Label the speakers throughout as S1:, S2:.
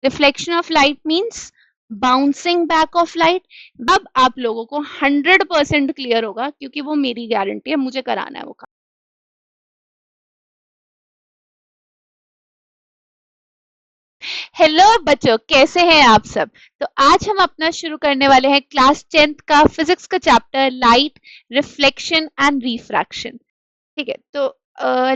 S1: Reflection of light means bouncing back of light. अब आप लोगों को 100% क्लियर होगा, क्योंकि वो मेरी गारंटी है, मुझे कराना है वो काम। हेलो बच्चों, कैसे हैं आप सब? तो आज हम अपना शुरू करने वाले हैं क्लास 10th का फिजिक्स का chapter light, reflection and refraction. ठीक है, तो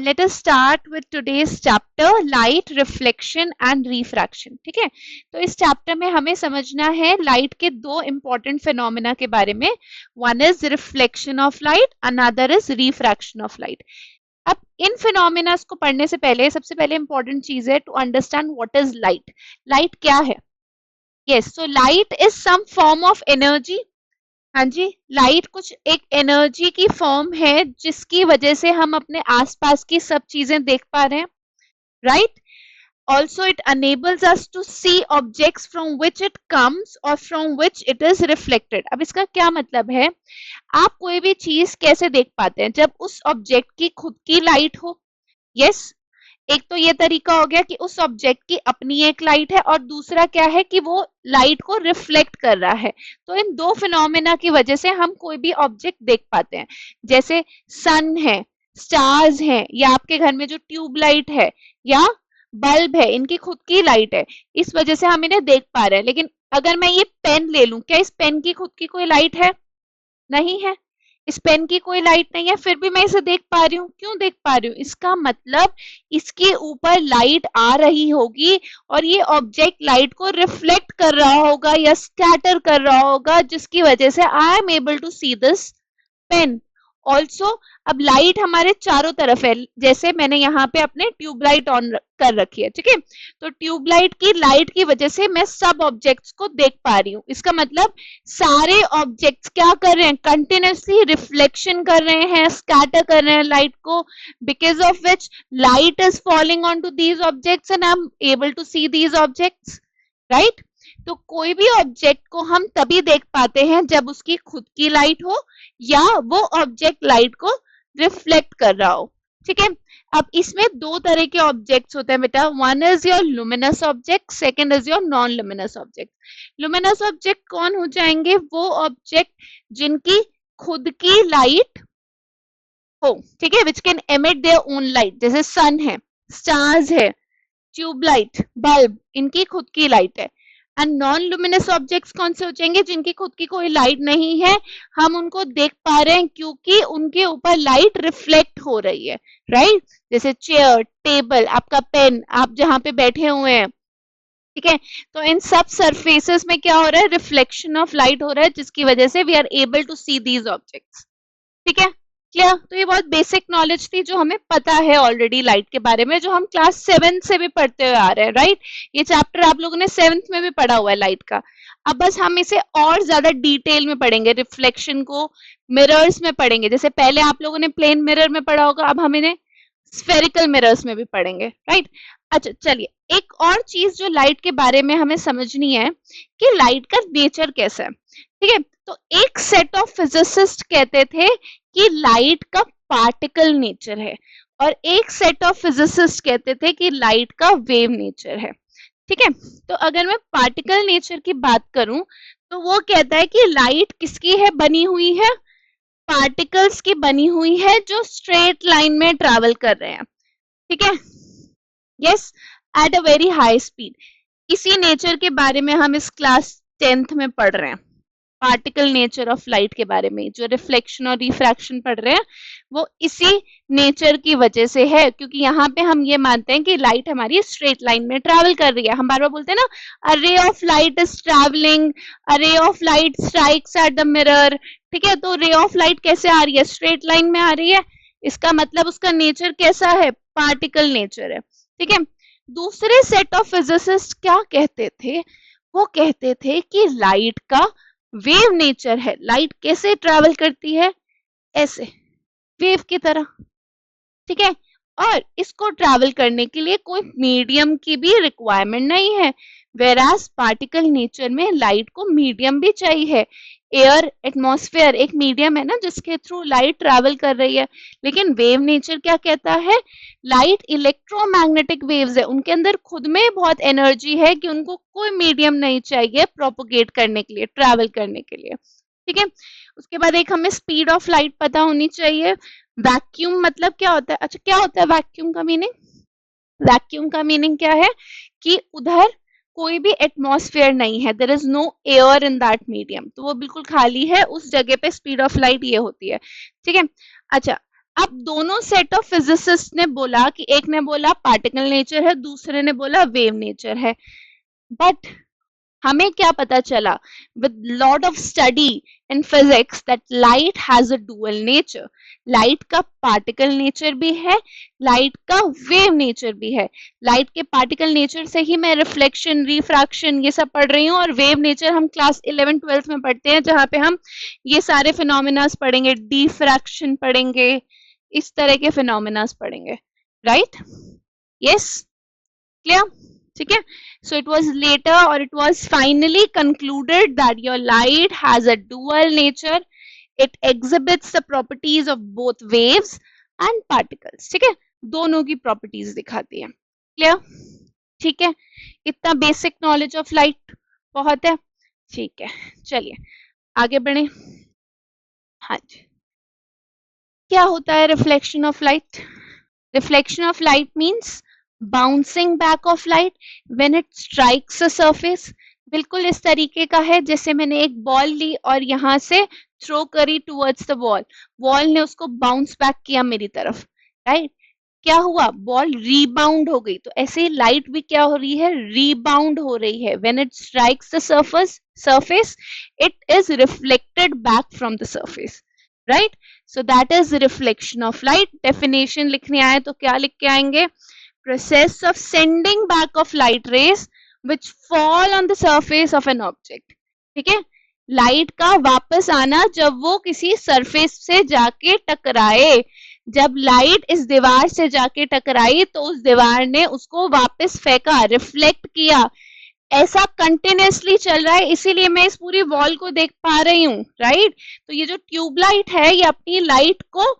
S1: let us start with today's chapter light, reflection and refraction. ठीक है, तो इस चैप्टर में हमें समझना है लाइट के दो इंपॉर्टेंट फिनोमेना के बारे में। One is reflection of light, another is refraction of light. अब इन फिनोमिना को पढ़ने से पहले सबसे पहले इंपॉर्टेंट चीज है to understand what is light. Light क्या है? Yes, so light is some form of energy. हाँ जी, लाइट कुछ एक एनर्जी की फॉर्म है जिसकी वजह से हम अपने आसपास की सब चीजें देख पा रहे हैं, right? Also, it enables us to see objects from which it comes or from which it is reflected. अब इसका क्या मतलब है? आप कोई भी चीज कैसे देख पाते हैं? जब उस ऑब्जेक्ट की खुद की लाइट हो। यस, एक तो ये तरीका हो गया कि उस ऑब्जेक्ट की अपनी एक लाइट है, और दूसरा क्या है कि वो लाइट को रिफ्लेक्ट कर रहा है। तो इन दो फिनोमेना की वजह से हम कोई भी ऑब्जेक्ट देख पाते हैं। जैसे सन है, स्टार्स हैं, या आपके घर में जो ट्यूबलाइट है या बल्ब है, इनकी खुद की लाइट है, इस वजह से हम इन्हें देख पा रहे हैं। लेकिन अगर मैं ये पेन ले लूं, क्या इस पेन की खुद की कोई लाइट है? नहीं है। इस पेन की कोई लाइट नहीं है, फिर भी मैं इसे देख पा रही हूँ। क्यों देख पा रही हूँ? इसका मतलब इसके ऊपर लाइट आ रही होगी और ये ऑब्जेक्ट लाइट को रिफ्लेक्ट कर रहा होगा या स्कैटर कर रहा होगा, जिसकी वजह से I am able to see this pen. Also अब लाइट हमारे चारों तरफ है, जैसे मैंने यहाँ पे अपने ट्यूबलाइट ऑन कर रखी है। ठीक है, तो ट्यूबलाइट की लाइट की वजह से मैं सब ऑब्जेक्ट्स को देख पा रही हूँ। इसका मतलब सारे ऑब्जेक्ट्स क्या कर रहे हैं? कंटिन्यूसली रिफ्लेक्शन कर रहे हैं, स्कैटर कर रहे हैं लाइट को, because of which light is falling on to these objects and I am able to see these objects, right? तो कोई भी ऑब्जेक्ट को हम तभी देख पाते हैं जब उसकी खुद की लाइट हो या वो ऑब्जेक्ट लाइट को रिफ्लेक्ट कर रहा हो। ठीक है, अब इसमें दो तरह के ऑब्जेक्ट्स होते हैं बेटा। One is your luminous object, second is your non luminous object. Luminous object कौन हो जाएंगे? वो ऑब्जेक्ट जिनकी खुद की लाइट हो, ठीक है, which can emit their own light, जैसे सन है, स्टार्स है, ट्यूबलाइट, बल्ब, इनकी खुद की लाइट है। एंड नॉन लुमिनस ऑब्जेक्ट्स कौन से हो जाएंगे? जिनकी खुद की कोई लाइट नहीं है, हम उनको देख पा रहे हैं क्योंकि उनके ऊपर लाइट रिफ्लेक्ट हो रही है, राइट? जैसे चेयर, टेबल, आपका पेन, आप जहां पे बैठे हुए हैं। ठीक है, तो इन सब सरफेसेस में क्या हो रहा है? रिफ्लेक्शन ऑफ लाइट हो रहा है, जिसकी वजह से we are able to see these objects. ठीक है, क्लियर? तो ये बहुत बेसिक नॉलेज थी जो हमें पता है ऑलरेडी लाइट के बारे में, जो हम क्लास 7 से भी पढ़ते हुए आ रहे हैं, राइट? ये चैप्टर आप लोगों ने 7th में भी पढ़ा हुआ है लाइट का। अब बस हम इसे और ज्यादा डिटेल में पढ़ेंगे, रिफ्लेक्शन को मिरर्स में पढ़ेंगे। जैसे पहले आप लोगों ने प्लेन मिरर में पढ़ा होगा, अब हम इन्हें स्फेरिकल मिरर्स में भी पढ़ेंगे, राइट? अच्छा, चलिए, एक और चीज जो लाइट के बारे में हमें समझनी है कि लाइट का नेचर कैसा है। ठीक है, तो एक सेट ऑफ फिजिसिस्ट कहते थे कि लाइट का पार्टिकल नेचर है, और एक सेट ऑफ फिजिसिस्ट कहते थे कि लाइट का वेव नेचर है। ठीक है, तो अगर मैं पार्टिकल नेचर की बात करूं तो वो कहता है कि लाइट किसकी है बनी हुई है? पार्टिकल्स की बनी हुई है जो स्ट्रेट लाइन में ट्रैवल कर रहे हैं। ठीक है, yes, at a very high speed. इसी नेचर के बारे में हम इस क्लास 10th में पढ़ रहे हैं, पार्टिकल नेचर ऑफ लाइट के बारे में। जो रिफ्लेक्शन और रिफ्रैक्शन पढ़ रहे हैं वो इसी नेचर की वजह से है, क्योंकि यहाँ पे हम ये मानते हैं कि लाइट हमारी स्ट्रेट लाइन में ट्रैवल कर रही है। हम बार बार बोलते हैं ना, a ray of light is travelling, a ray of light strikes at the mirror. ठीक है, तो रे ऑफ लाइट कैसे आ रही है? स्ट्रेट लाइन में आ रही है। इसका मतलब उसका नेचर कैसा है? पार्टिकल नेचर है। ठीक है, दूसरे सेट ऑफ फिजिसिस्ट क्या कहते थे? वो कहते थे कि लाइट का वेव नेचर है। लाइट कैसे ट्रैवल करती है? ऐसे, वेव की तरह। ठीक है, और इसको ट्रैवल करने के लिए कोई मीडियम की भी रिक्वायरमेंट नहीं है। वेरास पार्टिकल नेचर में लाइट को मीडियम भी चाहिए। एयर एटमॉस्फेयर एक मीडियम है ना जिसके थ्रू लाइट ट्रैवल कर रही है, लेकिन वेव नेचर क्या कहता है, लाइट इलेक्ट्रोमैग्नेटिक वेव्स है, उनके अंदर खुद में बहुत एनर्जी है कि उनको कोई मीडियम नहीं चाहिए प्रोपोगेट करने के लिए, ट्रैवल करने के लिए। ठीक है, उसके बाद एक हमें स्पीड ऑफ लाइट पता होनी चाहिए। वैक्यूम मतलब क्या होता है, अच्छा क्या होता है वैक्यूम का मीनिंग, वैक्यूम का मीनिंग क्या है कि उधर कोई भी एटमॉस्फेयर नहीं है, there is no air in that medium, तो वो बिल्कुल खाली है, उस जगह पे स्पीड ऑफ लाइट ये होती है। ठीक है, अच्छा अब दोनों सेट ऑफ फिजिसिस्ट ने बोला कि एक ने बोला पार्टिकल नेचर है, दूसरे ने बोला वेव नेचर है, बट हमें क्या पता चला with lot of study in physics that light has a dual nature, light का पार्टिकल नेचर भी है, लाइट का वेव नेचर भी है। लाइट के पार्टिकल नेचर से ही मैं रिफ्लेक्शन रिफ्रैक्शन ये सब पढ़ रही हूँ, और वेव नेचर हम क्लास 11 12 में पढ़ते हैं, जहाँ पे हम ये सारे फिनोमिनास पढ़ेंगे, डिफ्रैक्शन पढ़ेंगे, इस तरह के फिनोमिनास पढ़ेंगे, राइट, यस, क्लियर, ठीक है। So it was later or it was finally concluded that your light has a dual nature. It exhibits the properties of both waves and particles. ठीक है, दोनों की प्रॉपर्टीज दिखाती है, क्लियर, ठीक है, इतना बेसिक नॉलेज ऑफ लाइट बहुत है। ठीक है, चलिए आगे बढ़े। हाँ जी, क्या होता है reflection of light, reflection of light means bouncing back of light when it strikes a surface. बिल्कुल इस तरीके का है जैसे मैंने एक बॉल ली और यहां से थ्रो करी टुवर्ड्स द वॉल, वॉल ने उसको बाउंस बैक किया मेरी तरफ, राइट, क्या हुआ, बॉल रीबाउंड हो गई, तो ऐसे ही लाइट भी क्या हो रही है, रीबाउंड हो रही है। When it strikes the surface it is reflected back from the surface, right, so that is the reflection of light। definition लिखने आए तो क्या लिख के आएंगे, process of sending back of light rays which fall on the surface of an object। ठीक है, light का वापस आना जब वो किसी सरफेस से जाके टकराए, जब लाइट इस दीवार से जाके टकराई तो उस दीवार ने उसको वापस फेंका, रिफ्लेक्ट किया, ऐसा कंटिन्यूसली चल रहा है, इसीलिए मैं इस पूरी वॉल को देख पा रही हूँ, राइट। तो ये जो ट्यूबलाइट है ये अपनी लाइट को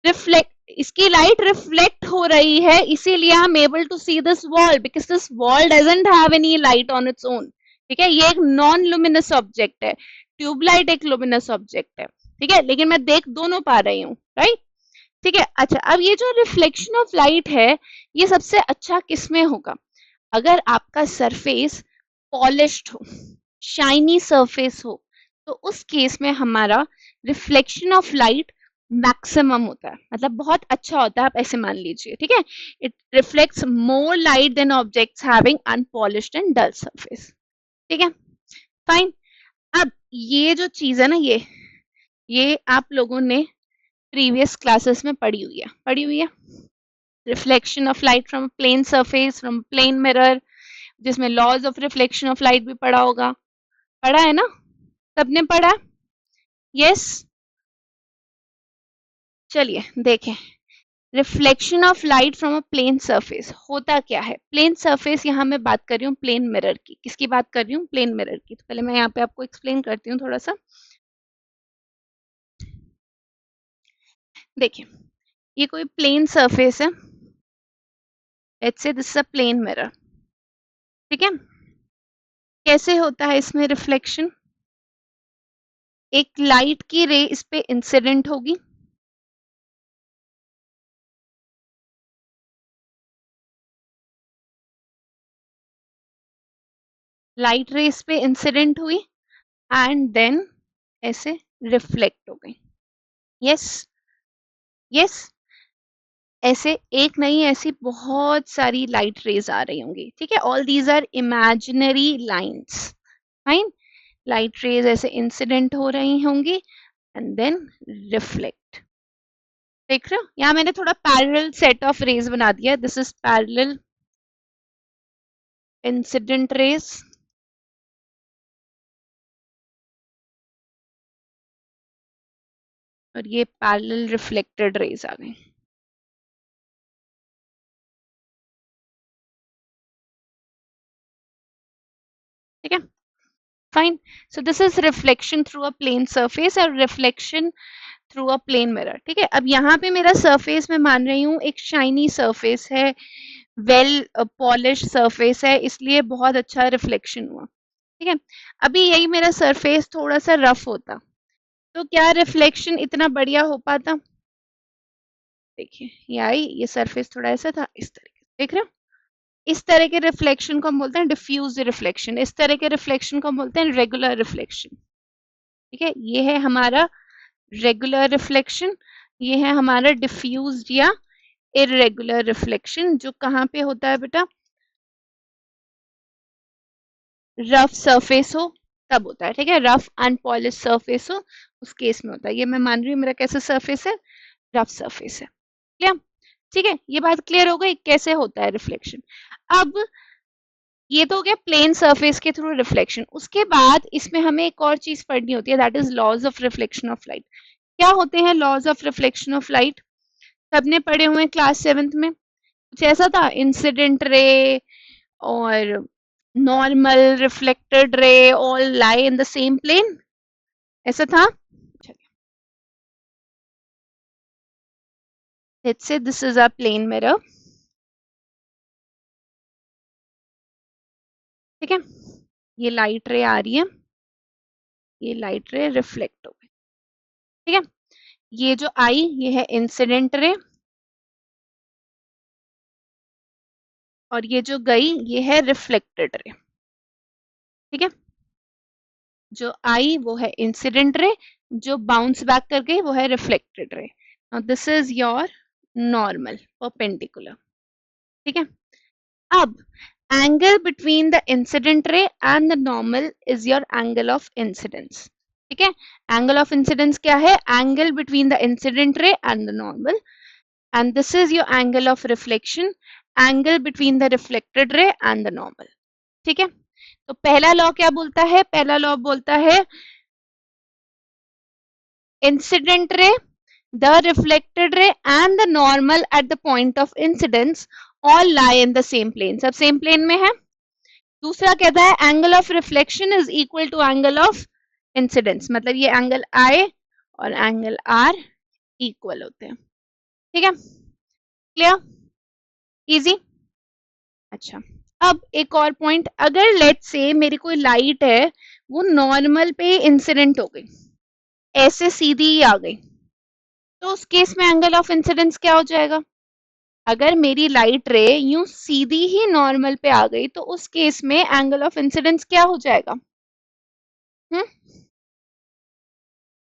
S1: रिफ्लेक्ट, इसकी लाइट रिफ्लेक्ट हो रही है, इसीलिए I am able to see this wall because this wall doesn't have any light on its own. ठीक है, ये एक नॉन लुमिनस ऑब्जेक्ट है, ट्यूबलाइट एक लुमिनस ऑब्जेक्ट है, ठीक है, लेकिन मैं देख दोनों पा रही हूँ, राइट, ठीक है। अच्छा अब ये जो रिफ्लेक्शन ऑफ लाइट है ये सबसे अच्छा किसमें होगा, अगर आपका सरफेस पॉलिश्ड हो, शाइनी सरफेस हो, तो उस केस में हमारा रिफ्लेक्शन ऑफ लाइट मैक्सिमम होता है, मतलब बहुत अच्छा होता है, आप ऐसे मान लीजिए, ठीक है, it reflects more light than objects having unpolished and dull surface. ठीक है, फाइन। अब ये जो चीज है ना, ये आप लोगों ने प्रीवियस क्लासेस में पढ़ी हुई है, reflection of light from plane surface, from plane mirror, जिसमें laws of reflection of light भी पढ़ा होगा, पढ़ा है ना, सबने पढ़ा, यस, चलिए देखें, reflection of light from a plane surface होता क्या है। प्लेन सरफेस यहाँ मैं बात कर रही हूँ प्लेन मिरर की, किसकी बात कर रही हूँ, प्लेन मिरर की। तो पहले मैं यहाँ पे आपको एक्सप्लेन करती हूँ थोड़ा सा, देखिए ये कोई प्लेन सरफेस है, let's say this is a plane mirror, ठीक है, कैसे होता है इसमें रिफ्लेक्शन, एक लाइट की रे इस पे इंसिडेंट होगी, लाइट रे इस पे इंसिडेंट हुई एंड देन ऐसे रिफ्लेक्ट हो गई, यस, यस, ऐसे एक नहीं, ऐसी बहुत सारी लाइट रेज आ रही होंगी, ठीक है, all these are imaginary lines, fine, light rays ऐसे इंसिडेंट हो रही होंगी एंड देन रिफ्लेक्ट, देख रहे हो, यहाँ मैंने थोड़ा पैरेलल सेट ऑफ रेज बना दिया, this is parallel incident rays, और ये पैरेलल रिफ्लेक्टेड रेज आ गई, fine. So this is reflection through a plane surface और reflection through a plane mirror. ठीक है, अब यहाँ पे मेरा सरफेस मैं मान रही हूँ एक शाइनी सरफेस है, वेल पॉलिश सरफेस है, इसलिए बहुत अच्छा रिफ्लेक्शन हुआ. ठीक है, अभी यही मेरा सरफेस थोड़ा सा रफ होता तो क्या रिफ्लेक्शन इतना बढ़िया हो पाता? देखिए ये आई, ये सरफेस थोड़ा ऐसा था, इस तरीके से देख रहे हो, इस तरह के रिफ्लेक्शन को हम बोलते हैं डिफ्यूज रिफ्लेक्शन, इस तरह के रिफ्लेक्शन को हम बोलते हैं रेगुलर रिफ्लेक्शन. ठीक है, ये है हमारा रेगुलर रिफ्लेक्शन, ये है हमारा डिफ्यूज या इरेगुलर रिफ्लेक्शन, जो कहाँ पे होता है बेटा? रफ सरफेस हो तब होता है. ठीक है, रफ अनपॉलिश सरफेस हो उस केस में होता है. ये मैं मान रही हूँ मेरा कैसा सरफेस है? रफ सरफेस है. क्लियर? ठीक है, ये बात क्लियर हो गई कैसे होता है रिफ्लेक्शन. अब ये तो हो गया प्लेन सरफेस के थ्रू रिफ्लेक्शन. उसके बाद इसमें हमें एक और चीज पढ़नी होती है, that is laws of reflection of light. क्या होते हैं laws of reflection of light? सबने पढ़े हुए क्लास 7th में. कुछ ऐसा था, इंसिडेंट रे और normal reflected ray all lie in the same plane, ऐसा था. Let's say this is a plane mirror. ठीक है, ये लाइट रे आ रही है, ये लाइट रे रिफ्लेक्ट हो गई. ठीक है, ये जो आई ये है इंसिडेंट रे, और ये जो गई ये है रिफ्लेक्टेड रे. ठीक है, जो आई वो है इंसिडेंट रे, जो बाउंस बैक कर गई वो है reflected ray. Now this is your normal perpendicular. ठीक है, अब angle between the incident ray and the normal is your angle of incidence. ठीक है, एंगल ऑफ इंसिडेंस क्या है? Angle between the incident ray and the normal, and this is your angle of reflection, angle between the reflected ray and the normal. ठीक है, तो पहला law क्या बोलता है? पहला लॉ बोलता है incident ray, the reflected ray and the normal at the point of incidence all lie in the same plane. सब सेम प्लेन में है. दूसरा कहता है angle of reflection is equal to angle of incidence, मतलब ये एंगल आई और angle are equal होते हैं. ठीक है, क्लियर, इजी. अच्छा, अब एक और पॉइंट, अगर लेट से मेरी कोई लाइट है वो नॉर्मल पे इंसिडेंट हो गई, ऐसे सीधी ही आ गई, तो उस केस में एंगल ऑफ इंसिडेंस क्या हो जाएगा? अगर मेरी लाइट रे यूं सीधी ही नॉर्मल पे आ गई तो उस केस में एंगल ऑफ इंसिडेंस क्या हो जाएगा?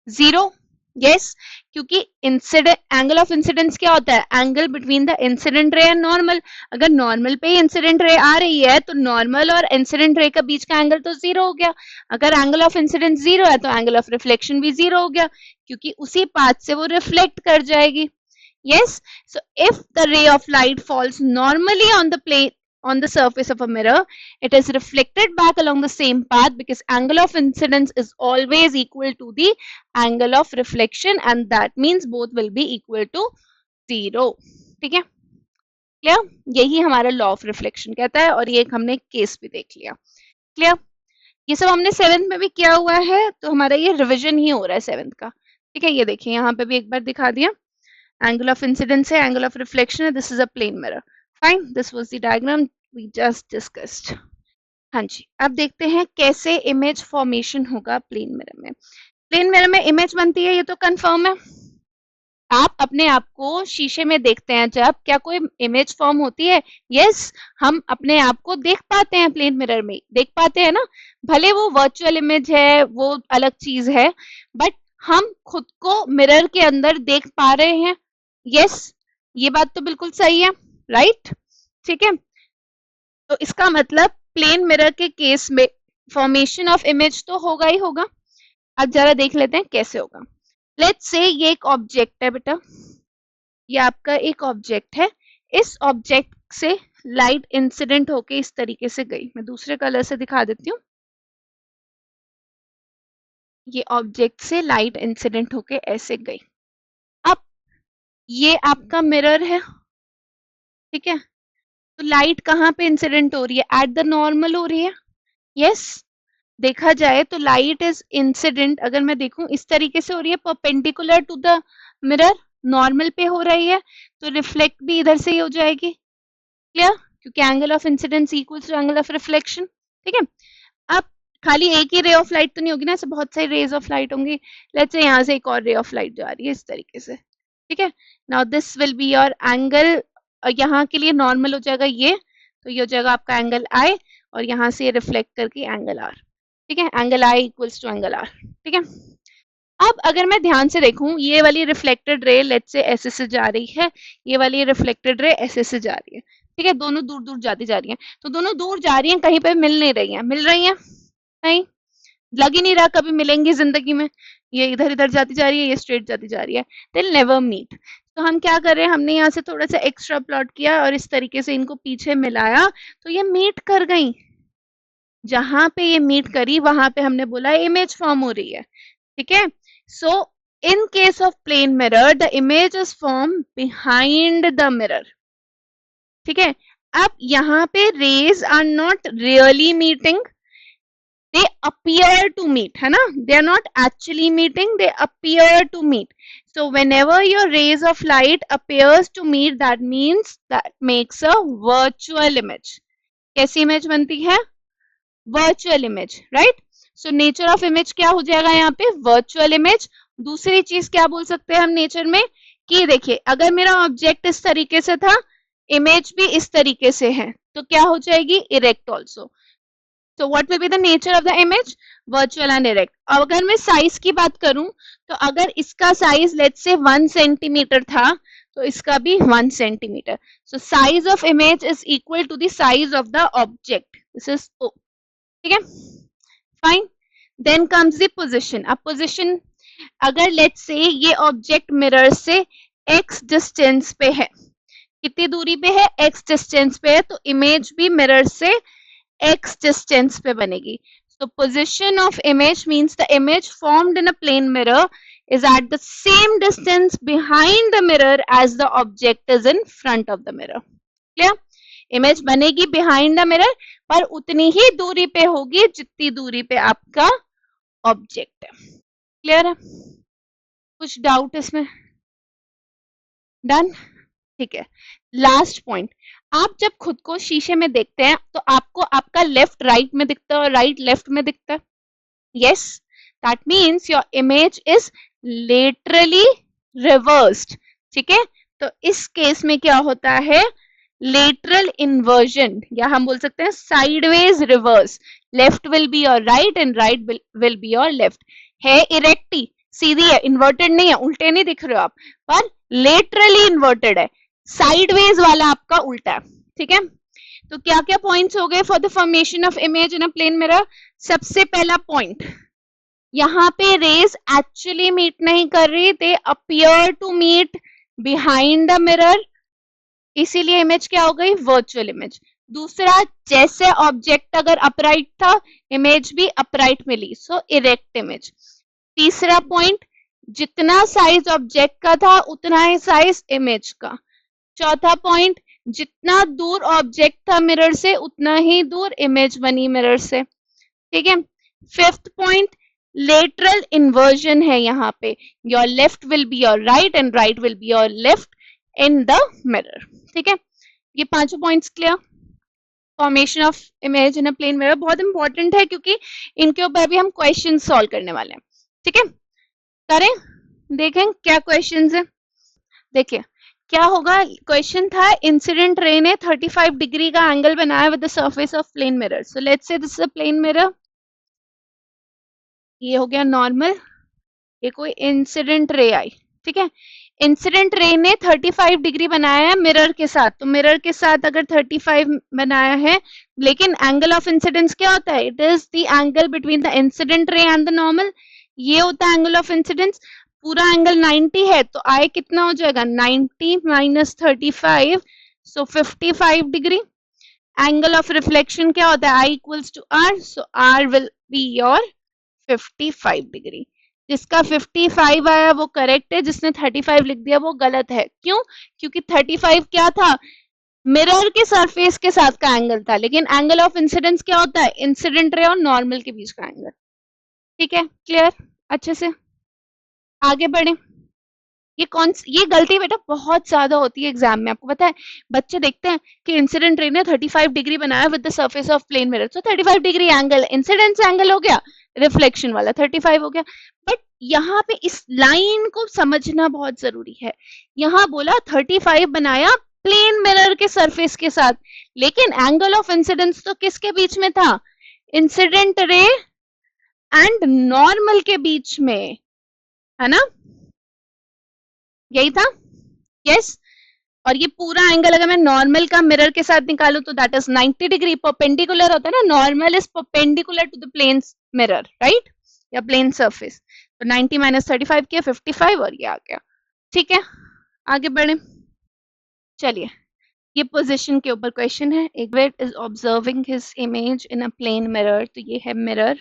S1: जीरो. यस, क्योंकि इंसिडेंट एंगल ऑफ इंसिडेंस क्या होता है? Angle between the incident ray and normal. अगर नॉर्मल पे इंसिडेंट रे आ रही है तो नॉर्मल और इंसिडेंट रे का बीच का एंगल तो जीरो हो गया. अगर एंगल ऑफ इंसिडेंस जीरो है तो एंगल ऑफ रिफ्लेक्शन भी जीरो हो गया, क्योंकि उसी पाथ से वो रिफ्लेक्ट कर जाएगी. Yes, so if the ray of light falls normally on the plane on the surface of a mirror, it is reflected back along the same path because angle of incidence is always equal to the angle of reflection, and that means both will be equal to 0. ठीक है, clear? यही हमारा law of reflection कहता है, और ये हमने case भी देख लिया. क्लियर? ये सब हमने 7th में भी किया हुआ है, तो हमारा ये रिविजन ही हो रहा है 7th का. ठीक है, ये देखिए यहाँ पे भी एक बार दिखा दिया. Angle of incidence है, angle of reflection है, this is a plane mirror. Fine, this was the diagram we just discussed. हाँ जी, अब देखते हैं कैसे इमेज फॉर्मेशन होगा प्लेन मिरर में. प्लेन मिरर में इमेज बनती है, ये तो कंफर्म है. आप अपने आप को शीशे में देखते हैं जब, क्या कोई इमेज फॉर्म होती है? यस, हम अपने आप को देख पाते हैं प्लेन मिरर में, देख पाते हैं ना. भले वो वर्चुअल इमेज है, वो अलग चीज है, बट हम खुद को मिरर के अंदर देख पा रहे हैं. यस, ये बात तो बिल्कुल सही है, राइट? ठीक है, तो इसका मतलब प्लेन मिरर के केस में फॉर्मेशन ऑफ इमेज तो होगा ही होगा. अब जरा देख लेते हैं कैसे होगा. लेट्स से ये एक ऑब्जेक्ट है बेटा, ये आपका एक ऑब्जेक्ट है. इस ऑब्जेक्ट से लाइट इंसिडेंट होके इस तरीके से गई. मैं दूसरे कलर से दिखा देती हूँ. ये ऑब्जेक्ट से लाइट इंसिडेंट होके ऐसे गई. अब ये आपका मिरर है, ठीक है, तो लाइट कहाँ पे इंसिडेंट हो रही है? एट द नॉर्मल हो रही है. यस, देखा जाए तो लाइट इज इंसिडेंट, अगर मैं देखूं इस तरीके से हो रही है perpendicular to the mirror, normal पे हो रही है, तो रिफ्लेक्ट भी इधर से ही हो जाएगी। क्लियर? क्योंकि angle of incidence equals to angle of reflection. ठीक है, अब खाली एक ही रे ऑफ लाइट तो नहीं होगी ना, ऐसे बहुत सारी रेज ऑफ लाइट होंगी। लेट्स से यहाँ से एक और रे ऑफ लाइट जा रही है इस तरीके से। ठीक है, now this will be your angle, यहाँ के लिए नॉर्मल हो जाएगा ये, तो ये हो जाएगा आपका एंगल आई, और यहाँ से रिफ्लेक्ट करके एंगल आर। ठीक है, angle I equals to angle R. ठीक है, अब अगर मैं ध्यान से देखूं, ये वाली रिफ्लेक्टेड रे लेट्स से ऐसे से जा रही है, ये वाली रिफ्लेक्टेड रे ऐसे से जा रही है। ठीक है, दोनों दूर दूर जाती जा रही हैं, तो दोनों दूर जा रही हैं, कहीं पे मिल नहीं रही हैं। मिल रही हैं? नहीं, लग ही नहीं रहा कभी मिलेंगी जिंदगी में। ये इधर इधर जाती जा रही है, ये स्ट्रेट जाती जा रही है, दिल नेवर मीट। तो हम क्या कर रहे हैं, हमने यहाँ से थोड़ा सा एक्स्ट्रा प्लॉट किया और इस तरीके से इनको पीछे मिलाया, तो ये मीट कर गई। जहां पे ये मीट करी वहां पे हमने बोला इमेज फॉर्म हो रही है। ठीक है, so in case of plane mirror the image is form behind the mirror. ठीक है, अब यहाँ पे rays are not really meeting, they appear to meet, है ना, they are not actually meeting, they appear to meet. So whenever your rays of light appears to meet, that means that makes a virtual image. कैसी image बनती है? Virtual image, right. So nature of image क्या हो जाएगा यहाँ पे? Virtual image. दूसरी चीज क्या बोल सकते हैं हम नेचर में, कि देखिए अगर मेरा ऑब्जेक्ट इस तरीके से था, इमेज भी इस तरीके से है, तो क्या हो जाएगी? Erect also. So what will be the nature of the image? Virtual and erect. अब अगर मैं साइज की बात करूं, तो अगर इसका साइज लेट्स से 1 सेंटीमीटर था, तो इसका भी 1 centimetre. So size of image is equal to the size of the object. This is O. ठीक है, fine. Then comes the position. अब position, अगर लेट्स से ये ऑब्जेक्ट मिरर से x डिस्टेंस पे है, कितनी दूरी पे है? x डिस्टेंस पे है, तो इमेज भी मिरर से x distance पे बनेगी. So position of image means the image formed in a plane mirror is at the same distance behind the mirror as the object is in front of the mirror. Clear? Image बनेगी behind the mirror, पर उतनी ही दूरी पे होगी जितनी दूरी पे आपका ऑब्जेक्ट है। क्लियर है? कुछ डाउट इसमें? डन? ठीक है, लास्ट पॉइंट, आप जब खुद को शीशे में देखते हैं तो आपको आपका लेफ्ट राइट में दिखता है और राइट लेफ्ट में दिखता है। Yes, that means your image is laterally reversed. ठीक है, तो इस केस में क्या होता है? लेटरल इन्वर्जन, या हम बोल सकते हैं sideways reverse. Left will be your right and right will be your left. है इरेक्टी, सीधी है, इन्वर्टेड नहीं है, उल्टे नहीं दिख रहे हो आप, पर लेटरली इन्वर्टेड है, साइडवेज वाला आपका उल्टा है। ठीक है, तो क्या क्या पॉइंट्स हो गए for the formation of image in a plane mirror? सबसे पहला पॉइंट, यहाँ पे रेज एक्चुअली मीट नहीं कर रही, they appear to meet behind the mirror, इसीलिए इमेज क्या हो गई? Virtual image. दूसरा, जैसे ऑब्जेक्ट अगर अपराइट था, इमेज भी अपराइट मिली, सो इरेक्ट इमेज। तीसरा पॉइंट, जितना साइज ऑब्जेक्ट का था उतना ही साइज इमेज का। चौथा पॉइंट, जितना दूर ऑब्जेक्ट था मिरर से उतना ही दूर इमेज बनी मिरर से। ठीक है, फिफ्थ पॉइंट, लेटरल इन्वर्जन है यहाँ पे, your left will be your right and right will be your left in the mirror. ठीक है, ये पांचों points clear? Formation of image in a plane mirror बहुत इंपॉर्टेंट है, क्योंकि इनके ऊपर भी हम क्वेश्चन सॉल्व करने वाले हैं। ठीक है, करें, देखें क्या क्वेश्चंस है। देखिए क्या होगा, क्वेश्चन था इंसिडेंट रे ने 35 डिग्री का एंगल बनाया with the surface of plane mirror. So let's say this is a plane mirror, ये हो गया नॉर्मल, ये कोई इंसिडेंट रे आई। ठीक है, इंसिडेंट रे ने 35 डिग्री बनाया है मिरर के साथ, तो मिरर के साथ अगर 35 बनाया है, लेकिन एंगल ऑफ इंसिडेंस क्या होता है? It is the angle between the incident ray and the normal, ये होता है एंगल ऑफ इंसिडेंस। पूरा एंगल 90 है, तो आई कितना हो जाएगा? 90 minus 35, so 55 degree. Angle of reflection क्या होता है? I equals to r, so r will be your 55 degree. जिसका 55 आया वो करेक्ट है, जिसने 35 लिख दिया वो गलत है। क्यों? क्योंकि 35 क्या था? मिरर के सरफेस के साथ का एंगल था, लेकिन एंगल ऑफ इंसिडेंस क्या होता है, इंसिडेंट रे और नॉर्मल के बीच का एंगल। ठीक है, क्लियर, अच्छे से आगे बढ़े। ये गलती बेटा बहुत ज्यादा होती है एग्जाम में, आपको पता है। बच्चे देखते हैं कि इंसिडेंट रे ने 35 डिग्री बनाया with the surface of plane mirror, तो 35 डिग्री एंगल इंसिडेंस एंगल हो गया, रिफ्लेक्शन वाला 35 हो गया। बट यहाँ पे इस लाइन को समझना बहुत जरूरी है। यहाँ बोला 35 बनाया प्लेन मिरर के सरफेस के साथ, लेकिन एंगल ऑफ इंसिडेंस तो किसके बीच में था, इंसिडेंट रे एंड नॉर्मल के बीच में, है ना, यही था, यस। और ये पूरा एंगल अगर मैं नॉर्मल का मिरर के साथ निकालूं तो दैट इज 90 डिग्री, परपेंडिकुलर होता है ना, normal is perpendicular to the plane mirror, right, या प्लेन सरफेस। तो 90 माइनस 35 किया 55 और ये आ गया। ठीक है, आगे बढ़े, चलिए। ये पोजीशन के ऊपर क्वेश्चन है। एक wait is observing his image in a plane mirror, तो ये है मिरर,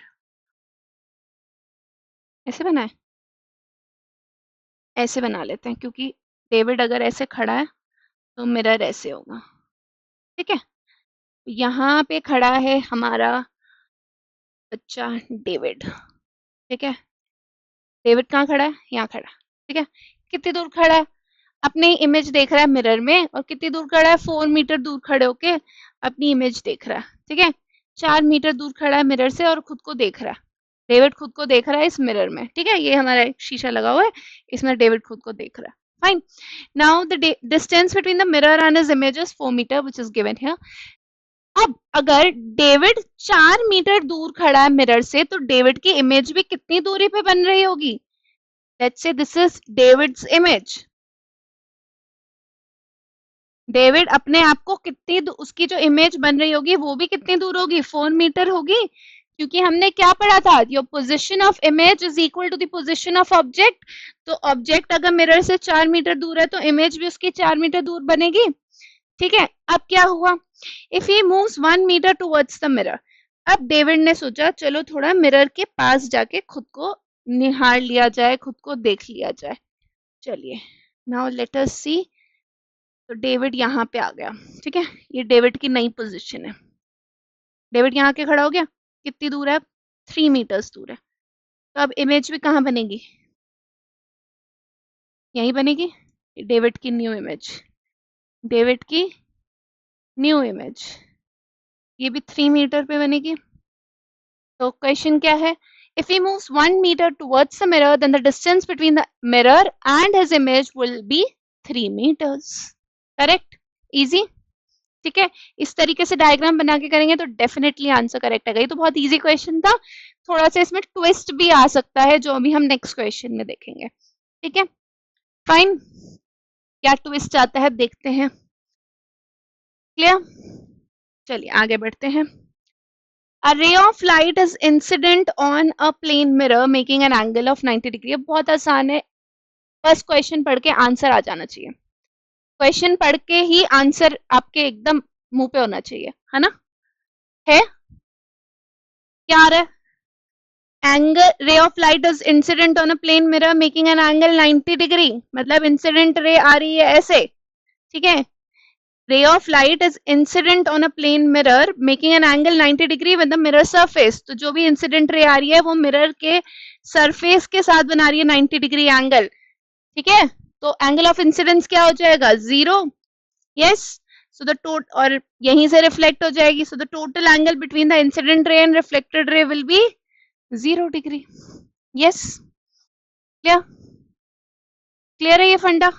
S1: ऐसे बना है, ऐसे बना लेते हैं, क्योंकि डेविड अगर ऐसे खड़ा है तो मिरर ऐसे होगा। ठीक है, यहाँ पे खड़ा है हमारा बच्चा डेविड। ठीक है, डेविड कहाँ खड़ा है, यहाँ खड़ा। ठीक है, कितनी दूर खड़ा है, अपनी इमेज देख रहा है मिरर में, और कितनी दूर खड़ा है, 4 मीटर दूर खड़े होके अपनी इमेज देख रहा है। ठीक है, 4 मीटर दूर खड़ा है मिरर से और खुद को देख रहा है। डेविड खुद को देख रहा है इस मिरर में। ठीक है, ये हमारा एक शीशा लगा हुआ है, इसमें डेविड खुद को देख रहा है। Fine, now the distance between the mirror and his image is 4 metre which is given here. अब अगर डेविड 4 मीटर दूर खड़ा है मिरर से, तो डेविड की इमेज भी कितनी दूरी पे बन रही होगी, let's say this is David's image. David अपने आप को कितनी उसकी जो इमेज बन रही होगी वो भी कितनी दूर होगी, 4 मीटर होगी, क्योंकि हमने क्या पढ़ा था, your position of image is equal to the position of object. तो ऑब्जेक्ट अगर मिरर से 4 मीटर दूर है तो इमेज भी उसकी 4 मीटर दूर बनेगी। ठीक है, अब क्या हुआ, if he moves 1 metre towards the mirror, अब डेविड ने सोचा चलो थोड़ा मिरर के पास जाके खुद को निहार लिया जाए, खुद को देख लिया जाए। चलिए, नाउ लेट अस सी। तो डेविड यहाँ पे आ गया। ठीक है, ये डेविड की नई पोजीशन है। डेविड यहाँ के खड़ा हो गया, कितनी दूर है, 3 मीटर्स दूर है। तो अब इमेज भी कहाँ बनेगी, यही बनेगी, डेविड की न्यू इमेज, डेविड की न्यू इमेज, ये भी 3 मीटर पे बनेगी। तो क्वेश्चन क्या है, if he moves 1 meter towards the mirror then the distance between the mirror and his image will be 3 meters, correct, easy. ठीक है, इस तरीके से डायग्राम बना के करेंगे तो डेफिनेटली आंसर करेक्ट आएगा। ये तो बहुत इजी क्वेश्चन था, थोड़ा सा इसमें ट्विस्ट भी आ सकता है जो अभी हम नेक्स्ट क्वेश्चन में देखेंगे। ठीक है, फाइन, क्या ट्विस्ट आता है देखते हैं। क्लियर, चलिए आगे बढ़ते हैं। A ray of light is incident on a plane mirror making an angle of 90 degree। अब बहुत आसान है, बस क्वेश्चन पढ़ के आंसर आ जाना चाहिए। क्वेश्चन पढ़ के ही आंसर आपके एकदम मुंह पे होना चाहिए, है ना, है क्या आ रहा है, angle ray of light is incident on a plane mirror making an angle 90 degree, मतलब इंसिडेंट रे आ रही है ऐसे। ठीक है, ray of light is incident on a plane mirror making an angle 90 degree with the mirror surface। तो जो भी इंसिडेंट रे आ रही है वो मिरर के सरफेस के साथ बना रही है 90 डिग्री एंगल। ठीक है, तो एंगल ऑफ इंसिडेंस क्या हो जाएगा, 0, यस। सो द टोटल, और यहीं से रिफ्लेक्ट हो जाएगी, so the total angle between the incident ray and reflected ray will be 0 degree. Yes, clear, clear है ये फंडा,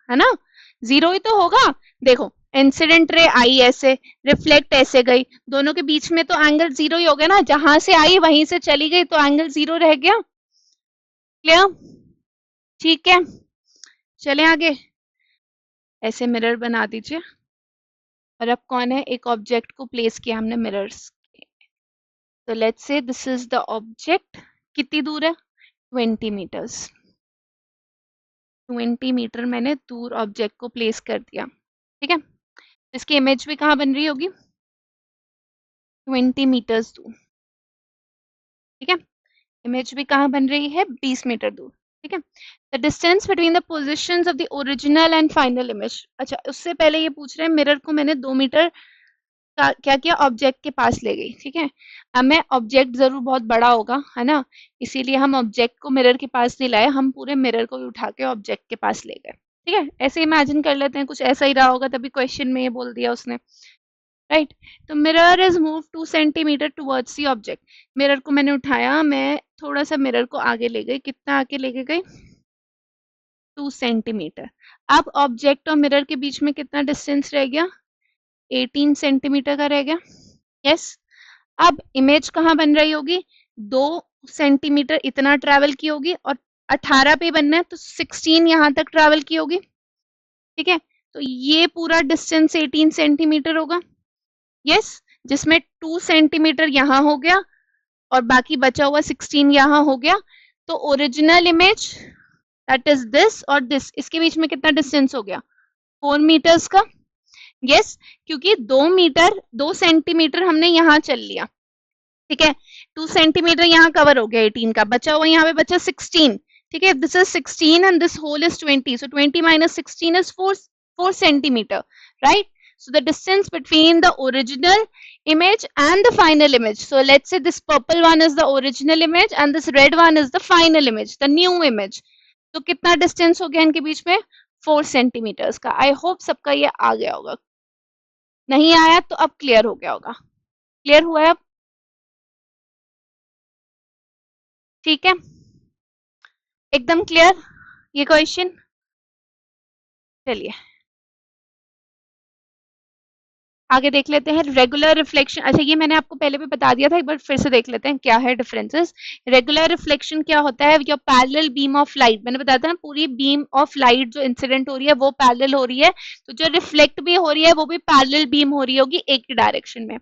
S1: है ना, 0 ही तो होगा। देखो इंसिडेंट रे आई ऐसे, रिफ्लेक्ट ऐसे गई, दोनों के बीच में तो एंगल 0 ही हो गया ना, जहां से आई वहीं से चली गई तो एंगल 0 रह गया। क्लियर, ठीक है, चलें आगे। ऐसे मिरर बना दीजिए, और अब कौन है, एक ऑब्जेक्ट को प्लेस किया हमने मिरर्स। तो let's say this is the object, कितनी दूर है, 20 मीटर्स, 20 मीटर मैंने दूर ऑब्जेक्ट को प्लेस कर दिया। ठीक है, इसकी इमेज भी कहाँ बन रही होगी, 20 मीटर्स दूर। ठीक है, इमेज भी कहाँ बन रही है, 20 मीटर दूर। ठीक है, the distance between the position of the original and final image. अच्छा, उससे पहले ये पूछ रहे हैं मिरर को मैंने 2 मीटर का क्या किया, ऑब्जेक्ट के पास ले गई। ठीक है, अब मैं ऑब्जेक्ट जरूर बहुत बड़ा होगा, है ना, इसीलिए हम ऑब्जेक्ट को मिरर के पास नहीं लाए, हम पूरे मिरर को उठा के ऑब्जेक्ट के पास ले गए। ठीक है, ऐसे इमेजिन कर लेते हैं, कुछ ऐसा ही रहा होगा, तभी क्वेश्चन में ये बोल दिया उसने। राइट, तो mirror is move 2 centimetre towards the object. Mirror को मैंने उठाया, मैं थोड़ा सा मिरर को आगे ले गई, कितना आगे लेके गई, 2 सेंटीमीटर। अब ऑब्जेक्ट और मिरर के बीच में कितना डिस्टेंस रह गया, 18 सेंटीमीटर का रह गया। यस, अब इमेज कहाँ बन रही होगी, 2 सेंटीमीटर इतना ट्रैवल की होगी, और 18 पे बनना है तो 16 यहाँ तक ट्रैवल की होगी। ठीक है, तो ये पूरा डिस्टेंस 18 सेंटीमीटर होगा। यस, जिसमें 2 सेंटीमीटर यहाँ हो गया और बाकी बचा हुआ 16 यहाँ हो गया। तो original image that is this और दिस, इसके बीच में कितना डिस्टेंस हो गया, 4 मीटर्स का। यस, क्योंकि 2 सेंटीमीटर हमने यहाँ चल लिया। ठीक है, 2 सेंटीमीटर यहाँ कवर हो गया 18 का, बचा हुआ यहाँ पे बचा 16। ठीक है, this is 16 and this whole is 20, so 20 minus 16 is 4 centimeter, right? So the distance between the original image and the final image, so let's say this purple one is the original image and this red one is the final image, the new image. तो कितना distance हो गया इनके बीच में, 4 centimetres का। I hope सबका ये आ गया होगा, नहीं आया तो अब क्लियर हो गया होगा। क्लियर हुआ है अब? ठीक है, एकदम क्लियर ये क्वेश्चन। चलिए आगे देख लेते हैं, रेगुलर रिफ्लेक्शन। अच्छा, ये मैंने आपको पहले भी बता दिया था, एक बार फिर से देख लेते हैं क्या है डिफरेंसेस। रेगुलर रिफ्लेक्शन क्या होता है, your parallel beam of light, मैंने बताया था ना, पूरी बीम ऑफ लाइट जो इंसिडेंट हो रही है वो पैरेलल हो रही है, तो जो रिफ्लेक्ट भी हो रही है वो भी पैरेलल बीम हो रही होगी एक ही डायरेक्शन में।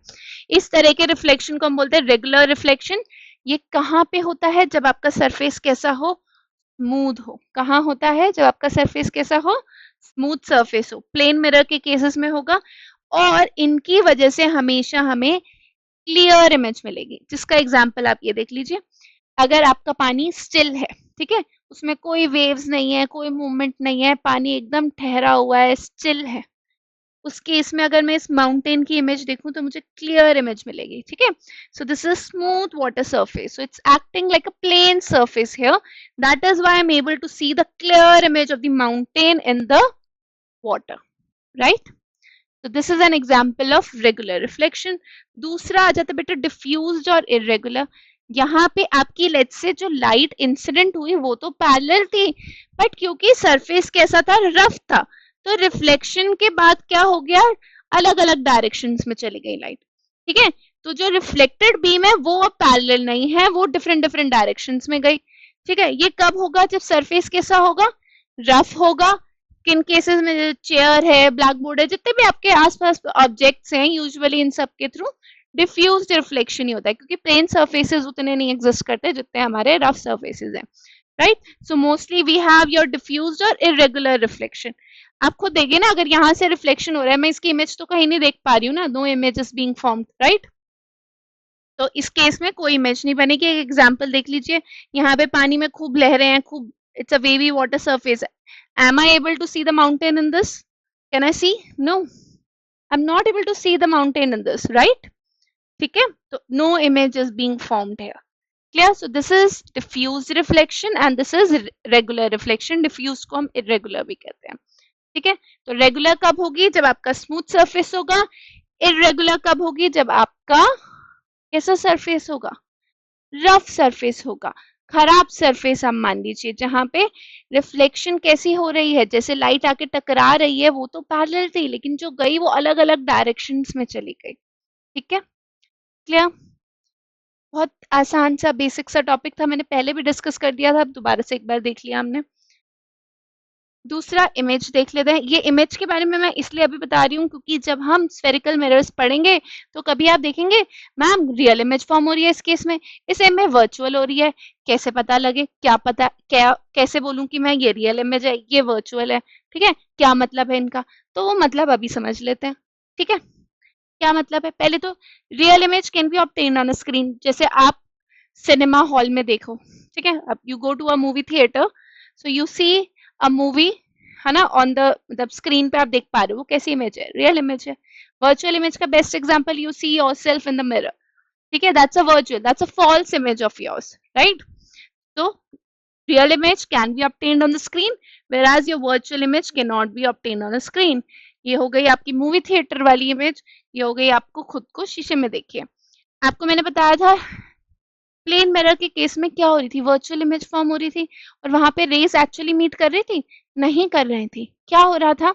S1: इस तरह के रिफ्लेक्शन को हम बोलते हैं रेगुलर रिफ्लेक्शन। ये कहाँ पे होता है, जब आपका सरफेस कैसा हो, स्मूथ हो। कहाँ होता है, जब आपका सरफेस कैसा हो, स्मूथ सरफेस हो। प्लेन मिरर के केसेस में होगा, और इनकी वजह से हमेशा हमें क्लियर इमेज मिलेगी। जिसका एग्जांपल आप ये देख लीजिए, अगर आपका पानी स्टिल है, ठीक है, उसमें कोई वेव्स नहीं है, कोई मूवमेंट नहीं है, पानी एकदम ठहरा हुआ है, स्टिल है, उस केस में अगर मैं इस माउंटेन की इमेज देखूं तो मुझे क्लियर इमेज मिलेगी। ठीक है, सो this is smooth water surface, so it's acting like a plane surface here, that is why I'm able to see the clear image of the mountain in the water, right? So this is an example of regular reflection. दूसरा आ जाता है बेटा diffused और irregular। यहाँ पे आपकी late से जो लाइट इंसिडेंट हुई वो तो पैरेलल थी, बट क्योंकि सरफेस कैसा था, रफ था, तो रिफ्लेक्शन के बाद क्या हो गया, अलग अलग डायरेक्शंस में चली गई लाइट। ठीक है, तो जो रिफ्लेक्टेड बीम है वो अब पैरेलल नहीं है, वो डिफरेंट डिफरेंट डायरेक्शंस में गई। ठीक है, ये कब होगा, जब सरफेस कैसा होगा, रफ होगा। किन केसेस में, चेयर है, ब्लैक बोर्ड है, जितने भी आपके आसपास ऑब्जेक्ट्स हैं, यूजुअली इन सब के थ्रू डिफ्यूज्ड रिफ्लेक्शन ही होता है, क्योंकि प्लेन सरफेसेस उतने नहीं एग्जिस्ट करते जितने हमारे रफ सरफेसेस हैं। Right, so mostly we have your diffused और इरेगुलर रिफ्लेक्शन। आप खुद देखिए ना, अगर यहाँ से रिफ्लेक्शन हो रहा है, मैं इसकी इमेज तो कहीं नहीं देख पा रही हूँ ना, no images being formed, right? तो इस केस में कोई इमेज नहीं बनेगी। एक एग्जांपल देख लीजिए, यहाँ पे पानी में खूब लहरें हैं, खूब, it's a wavy water surface. Am I able to see the mountain in this? Can I see? No, I'm not able to see the mountain in this, right? ठीक है, तो no image is being formed here. Clear? So this is diffused reflection and this is regular reflection. Diffused को हम irregular भी कहते हैं। ठीक है, तो रेगुलर कब होगी, जब आपका स्मूथ सरफेस होगा। इरेगुलर कब होगी, जब आपका कैसा सरफेस होगा, रफ सरफेस होगा, खराब सरफेस हम मान लीजिए, जहां पे रिफ्लेक्शन कैसी हो रही है, जैसे लाइट आके टकरा रही है, वो तो पैरेलल थी, लेकिन जो गई वो अलग अलग डायरेक्शंस में चली गई। ठीक है, क्लियर? बहुत आसान सा बेसिक सा टॉपिक था, मैंने पहले भी डिस्कस कर दिया था, अब दोबारा से एक बार देख लिया हमने। दूसरा इमेज देख लेते हैं। ये इमेज के बारे में मैं इसलिए अभी बता रही हूँ क्योंकि जब हम स्फेरिकल मिरर्स पढ़ेंगे तो कभी आप देखेंगे मैम रियल इमेज फॉर्म हो रही है इस केस में, इस में वर्चुअल हो रही है, कैसे पता लगे, क्या पता, क्या कैसे बोलूं कि मैं ये रियल इमेज है ये वर्चुअल है। ठीक है, क्या मतलब है इनका, तो वो मतलब अभी समझ लेते हैं। ठीक है, क्या मतलब है, पहले तो real image can be obtained on a screen, जैसे आप सिनेमा हॉल में देखो। ठीक है, अब you go to a movie theatre, so you see a movie, है ना, ऑन द मतलब स्क्रीन पे आप देख पा रहे हो, वो कैसी इमेज है, रियल इमेज है। वर्चुअल इमेज का best example, you see yourself in the mirror, ठीक है, that's a virtual, that's a false image of yours, right? तो real image can be obtained on the screen whereas your virtual image cannot be obtained on the screen. ये हो गई आपकी movie theatre वाली image, ये हो गई आपको खुद को शीशे में देखिए। आपको मैंने बताया था प्लेन मिरर के केस में क्या हो रही थी, वर्चुअल इमेज फॉर्म हो रही थी और वहां पे रेस एक्चुअली मीट कर रही थी, नहीं कर रही थी। क्या हो रहा था,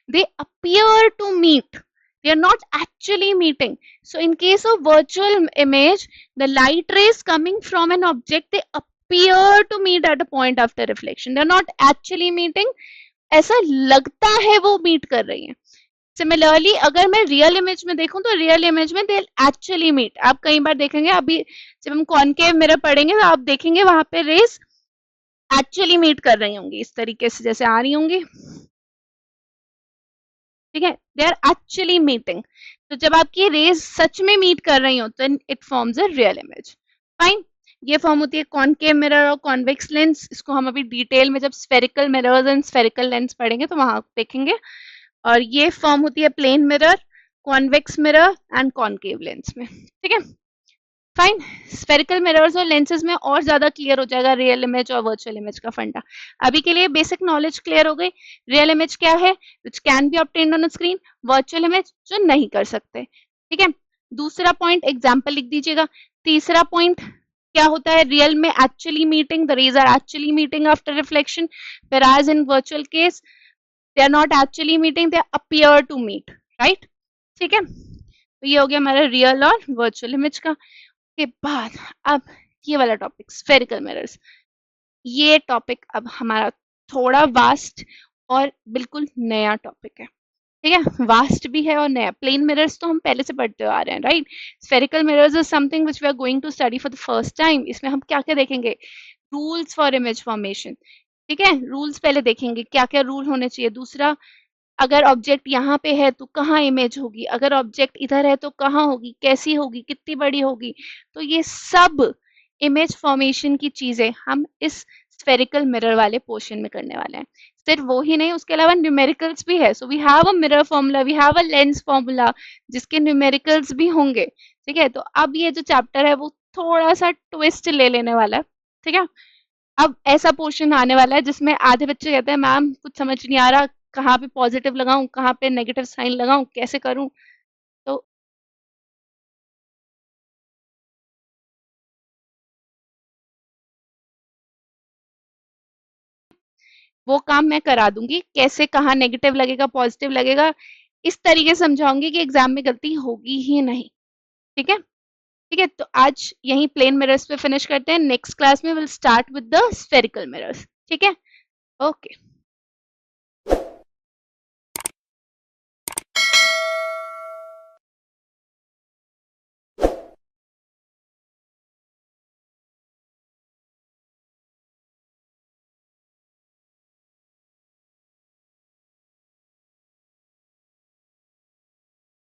S1: they appear to meet, they are not actually meeting. So in case of virtual image, the light rays coming from an object, they appear to meet at a point after reflection, they are not actually meeting, ऐसा लगता है वो meet कर रही है। Similarly अगर मैं real image में देखूं तो रियल इमेज में दे एक्चुअली मीट, आप कई बार देखेंगे, अभी जब हम कॉनकेव मिरर पढ़ेंगे तो आप देखेंगे वहां पे रेस एक्चुअली मीट कर रही होंगी, इस तरीके से जैसे आ रही होंगी, ठीक है, दे आर एक्चुअली मीटिंग। तो जब आपकी रेज सच में मीट कर रही हो तो it forms a real image. Fine, ये फॉर्म होती है कॉनकेव मिरर और कॉन्वेक्स लेंस, इसको हम अभी डिटेल में जब spherical mirrors and spherical lens पढ़ेंगे तो वहां देखेंगे। और ये फॉर्म होती है plane mirror, convex mirror and concave lens में, ठीक है। फाइन, स्फेरिकल मिरर्स और लेंसेज में और ज्यादा क्लियर हो जाएगा रियल इमेज और वर्चुअल इमेज का फंडा। अभी के लिए बेसिक नॉलेज क्लियर हो गई, रियल इमेज क्या है, which can be obtained on a screen, virtual image जो नहीं कर सकते, ठीक है। दूसरा पॉइंट एग्जाम्पल लिख दीजिएगा। तीसरा पॉइंट क्या होता है, रियल में actually meeting, the rays are actually meeting after reflection, whereas in virtual case they are not actually meeting, they appear to meet, right? ठीक है, तो ये हो गया हमारा रियल और वर्चुअल इमेज का। के बाद अब ये वाला टॉपिक स्फेरिकल मिरर्स, ये टॉपिक अब हमारा थोड़ा वास्ट और बिल्कुल नया टॉपिक है, ठीक है, वास्ट भी है और नया। प्लेन मिरर्स तो हम पहले से पढ़ते आ रहे हैं, right? Spherical mirrors is something which we are going to study for the first time. इसमें हम क्या क्या देखेंगे, रूल्स फॉर इमेज फॉर्मेशन, ठीक है, रूल्स पहले देखेंगे क्या क्या रूल होने चाहिए। दूसरा, अगर ऑब्जेक्ट यहाँ पे है तो कहाँ इमेज होगी, अगर ऑब्जेक्ट इधर है तो कहाँ होगी, कैसी होगी, कितनी बड़ी होगी। तो ये सब इमेज फॉर्मेशन की चीजें हम इस स्फेरिकल मिरर वाले पोर्शन में करने वाले हैं। सिर्फ वो ही नहीं, उसके अलावा न्यूमेरिकल्स भी है। So we have a mirror formula, we have a lens formula, जिसके न्यूमेरिकल्स भी होंगे, ठीक है। तो अब ये जो चैप्टर है वो थोड़ा सा ट्विस्ट ले लेने वाला है, ठीक है। अब ऐसा पोर्शन आने वाला है जिसमें आधे बच्चे कहते हैं मैम कुछ समझ नहीं आ रहा, कहाँ पे पॉजिटिव लगाऊं, कहाँ पे नेगेटिव साइन लगाऊं, कैसे करूं। तो वो काम मैं करा दूंगी, कैसे कहाँ नेगेटिव लगेगा पॉजिटिव लगेगा, इस तरीके से समझाऊंगी कि एग्जाम में गलती होगी ही नहीं, ठीक है। ठीक है, तो आज यही प्लेन मिरर्स पे फिनिश करते हैं, नेक्स्ट क्लास में will start with the spherical mirrors, ठीक है। ओके।